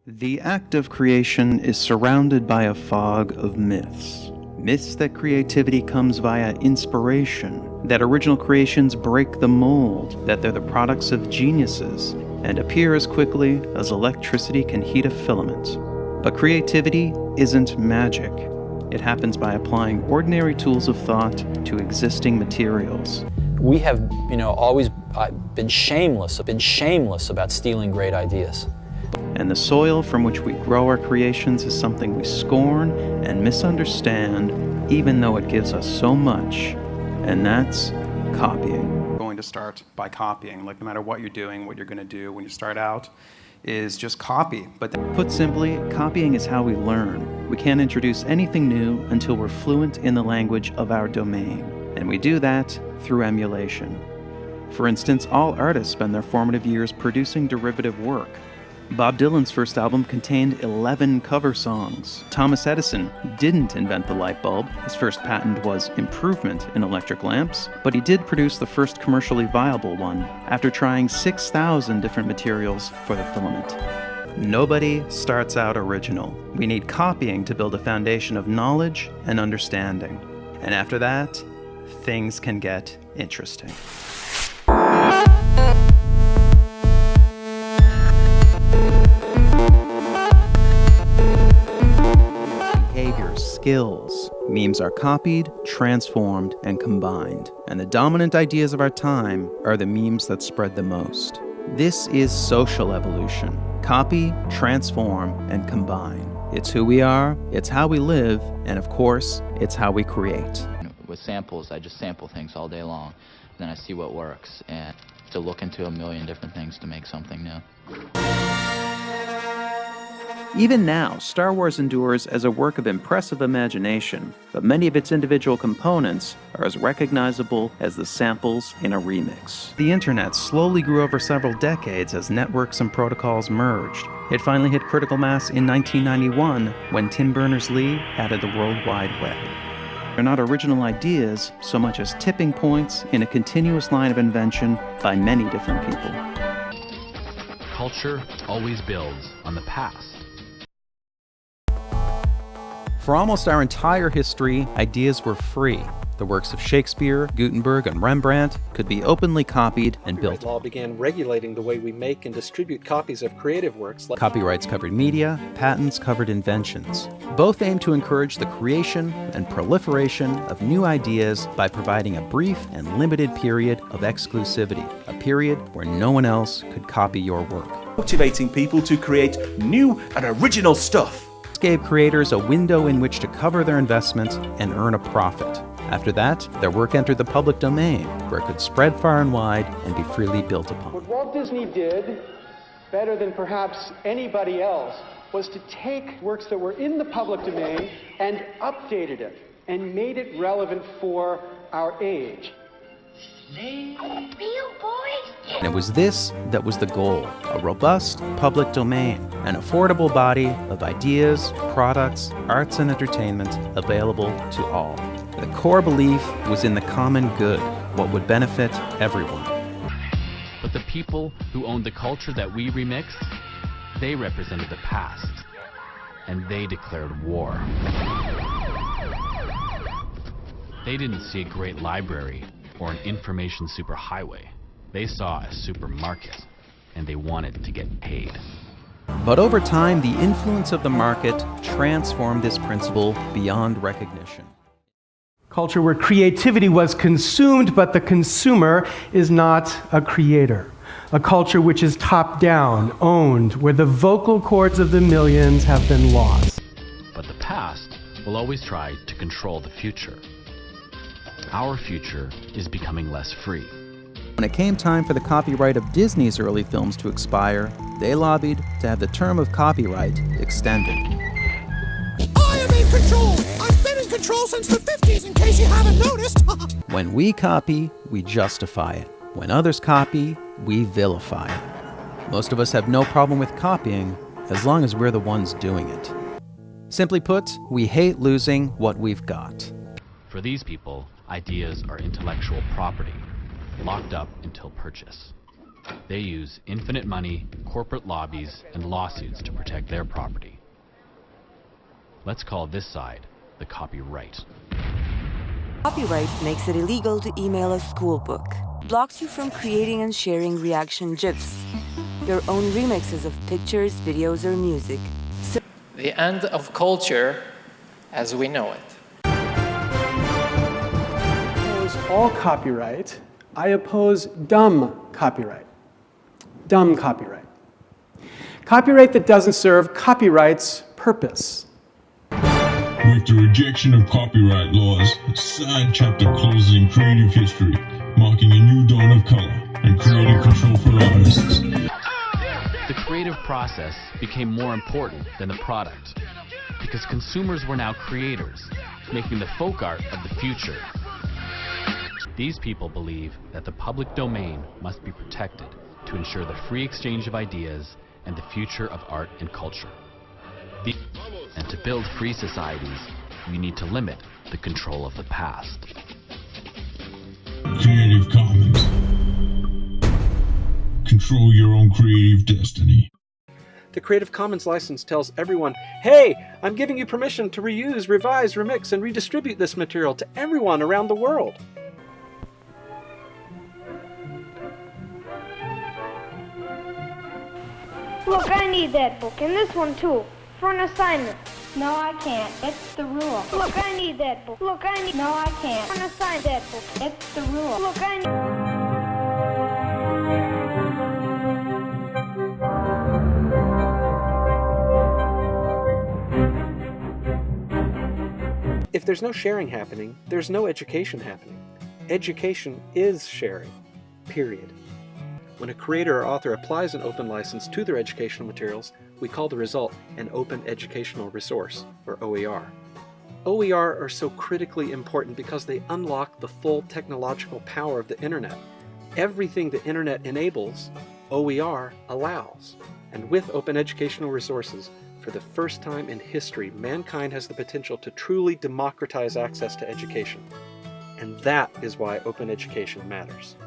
The act of creation is surrounded by a fog of myths. Myths that creativity comes via inspiration, that original creations break the mold, that they're the products of geniuses, and appear as quickly as electricity can heat a filament. But creativity isn't magic. It happens by applying ordinary tools of thought to existing materials. We have, always been shameless about stealing great ideas. And the soil from which we grow our creations is something we scorn and misunderstand, even though it gives us so much, and that's copying. Going to start by copying, like no matter what you're doing, what you're going to do when you start out is just copy. But put simply, copying is how we learn. We can't introduce anything new until we're fluent in the language of our domain, and we do that through emulation. For instance, all artists spend their formative years producing derivative work. Bob Dylan's first album contained 11 cover songs. Thomas Edison didn't invent the light bulb. His first patent was improvement in electric lamps, but he did produce the first commercially viable one after trying 6,000 different materials for the filament. Nobody starts out original. We need copying to build a foundation of knowledge and understanding. And after that, things can get interesting. Skills. Memes are copied, transformed, and combined. And the dominant ideas of our time are the memes that spread the most. This is social evolution. Copy, transform, and combine. It's who we are, it's how we live, and of course, it's how we create. With samples, I just sample things all day long. Then I see what works, and to look into a million different things to make something new. Even now, Star Wars endures as a work of impressive imagination, but many of its individual components are as recognizable as the samples in a remix. The internet slowly grew over several decades as networks and protocols merged. It finally hit critical mass in 1991 when Tim Berners-Lee added the World Wide Web. They're not original ideas so much as tipping points in a continuous line of invention by many different people. Culture always builds on the past. For almost our entire history, ideas were free. The works of Shakespeare, Gutenberg, and Rembrandt could be openly copied and built. Law began regulating the way we make and distribute copies of creative works. Copyrights covered media, patents covered inventions. Both aim to encourage the creation and proliferation of new ideas by providing a brief and limited period of exclusivity, a period where no one else could copy your work. Motivating people to create new and original stuff. Gave creators a window in which to cover their investment and earn a profit. After that, their work entered the public domain, where it could spread far and wide and be freely built upon. What Walt Disney did, better than perhaps anybody else, was to take works that were in the public domain and updated it and made it relevant for our age. Real boys? And it was this that was the goal, a robust public domain, an affordable body of ideas, products, arts, and entertainment available to all. The core belief was in the common good, what would benefit everyone. But the people who owned the culture that we remixed, they represented the past, and they declared war. They didn't see a great library or an information superhighway. They saw a supermarket, and they wanted to get paid. But over time, the influence of the market transformed this principle beyond recognition. Culture where creativity was consumed, but the consumer is not a creator. A culture which is top-down, owned, where the vocal cords of the millions have been lost. But the past will always try to control the future. Our future is becoming less free. When it came time for the copyright of Disney's early films to expire, they lobbied to have the term of copyright extended. I am in control! I've been in control since the 50s, in case you haven't noticed! When we copy, we justify it. When others copy, we vilify it. Most of us have no problem with copying, as long as we're the ones doing it. Simply put, we hate losing what we've got. For these people, ideas are intellectual property, locked up until purchase. They use infinite money, corporate lobbies, and lawsuits to protect their property. Let's call this side the copyright. Copyright makes it illegal to email a school book, blocks you from creating and sharing reaction GIFs, your own remixes of pictures, videos, or music. The end of culture as we know it. I oppose all copyright. I oppose dumb copyright. Dumb copyright. Copyright that doesn't serve copyright's purpose. With the rejection of copyright laws, a side chapter closes in creative history, marking a new dawn of color and creative control for artists. The creative process became more important than the product, because consumers were now creators, making the folk art of the future. These people believe that the public domain must be protected to ensure the free exchange of ideas and the future of art and culture. And to build free societies, we need to limit the control of the past. Creative Commons. Control your own creative destiny. The Creative Commons license tells everyone, hey, I'm giving you permission to reuse, revise, remix, and redistribute this material to everyone around the world. Look, I need that book, and this one too, for an assignment. No, I can't. It's the rule. Look, I need that book. Look, I need... No, I can't. For an assignment, that book. It's the rule. Look, I need... If there's no sharing happening, there's no education happening. Education is sharing, period. When a creator or author applies an open license to their educational materials, we call the result an Open Educational Resource, or OER. OER are so critically important because they unlock the full technological power of the internet. Everything the internet enables, OER allows. And with open educational resources, for the first time in history, mankind has the potential to truly democratize access to education. And that is why open education matters.